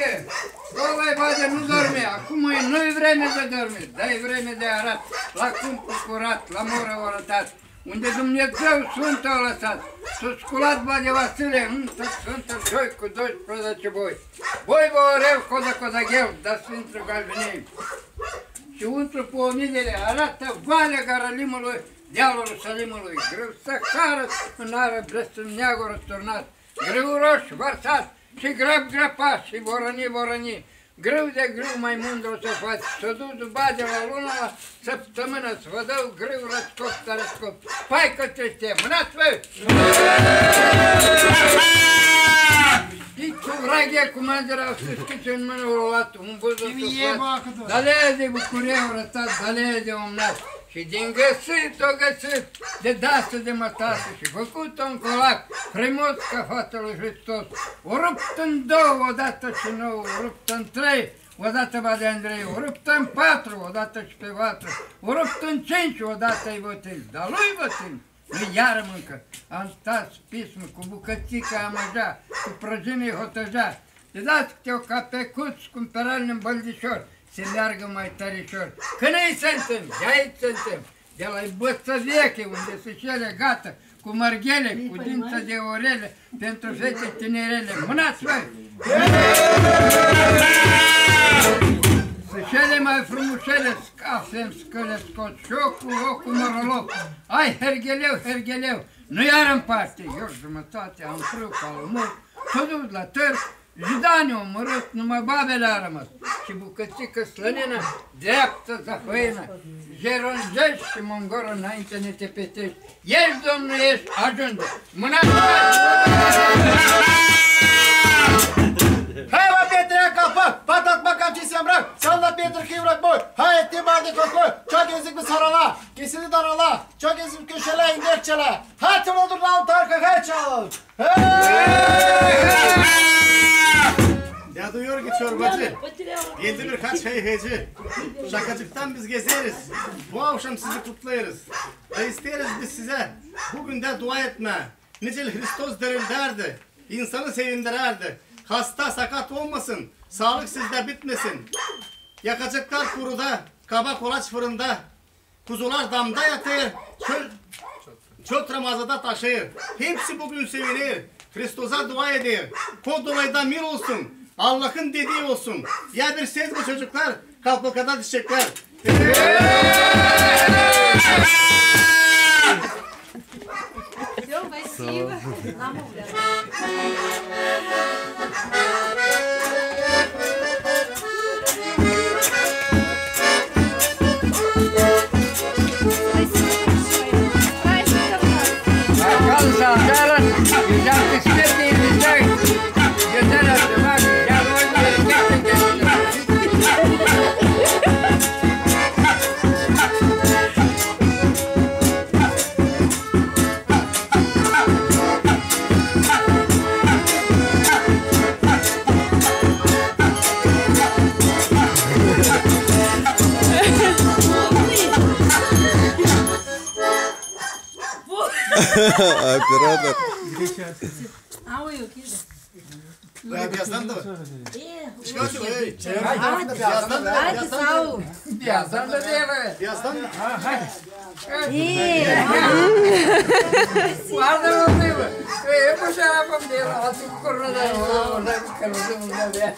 Băie, ăla-i bade, nu dormi, acum nu-i vreme de dormit, dai vreme de arat, la câmpul curat, la moră orătat, unde Dumnezeu Sfântul a lăsat, s-a sculat bade Vasile, întă Sfântul Joi cu 12 boi. Boi vă oreu, coda gheu, dar Sfântul Galbenei. Și untru pomidele arată valea Garalimului, dealul Ierusalimului, grâu Sahara în ară, blestul neagul răsturnat, grâu roș vărsat și grăpat și vorăni. Grâu de grâu mai mândru să faci, să duci bade la luna la săptămână, să vă dau grâu răscop, tare scop. Pai că te știe, mânați voi! Știi cu vraghe, cu mândra, să schiți în mână o luat, un buzul suflat, dalea de bucurie au rătat, dalea de omnat. Și din găsit o găsit, de dasă de mătasă și făcut-o în colac, frumos ca fata lui Hristos. O rupt în două, odată și nouă, o rupt în trei, odată Bade Andrei, o rupt în patru, odată și pe vatră, o rupt în cinci, odată-i Vătil, dar lui Vătil, nu iară mâncă, am stat pismă cu bucățica amăja, cu prăjinii hotăja, de dați câte o capecuț cu peralni în băldișor, se meargă mai tărișor. Când ei suntem, de aici suntem, de la băță veche, unde se șele gata, cu mărghele, cu dință de orele, pentru fete tinerele. Mânați voi! Să șele mai frumușele, scafem, scăle, scot, șocul, ocul, moroloc. Ai, hergheleu, nu iar în parte, eu jumătate am frâu ca lumur, s-o duc la târg, Jidani au omorât, numai babele a rămas. Și bucățică slănină, dreaptă zafăină, geronjești și mongoră înainte ne te petești. Ești, domnul, ești, ajunge! Mâna! Hai, mă, Petrea, capă! Patat, mă, cam ce se îmbrac! Salda, Petru, că-i vrăc, bă! Hai, te bani de cocoi! Ce-o zic cu sarala? Chestii de darala? Ce-o zic cu șelea, indecele? Hai, ți-o duc la altar, că hai, cealalt! Ya duyuyor ki çorbacı, yedilir kaç heyheci. Şakacıktan biz gezeriz. Bu akşam sizi kutlayırız. Ve isteriz biz size bugün de dua etme. Nicel Hristos derdi. İnsanı sevindirerdi. Hasta sakat olmasın. Sağlık sizde bitmesin. Yakacıklar kuruda, kaba kolaç fırında. Kuzular damda yatır. Çöt Ramazan'da taşır. Hepsi bugün sevinir. Hristos'a dua edir. Kod dolayda mir olsun. Allah'ın dediği olsun. Ya bir ses bu çocuklar. Kalkma kadar düşecekler. Все, спасибо. Оператор. А ой, окей. Birazdan da. Çıkartın. Hadi sağ ol. Birazdan da değil mi? Birazdan. Vardı mı değil mi? Bu şarapım değil. Atık kuruna da orada çıkarıldı bundan ya.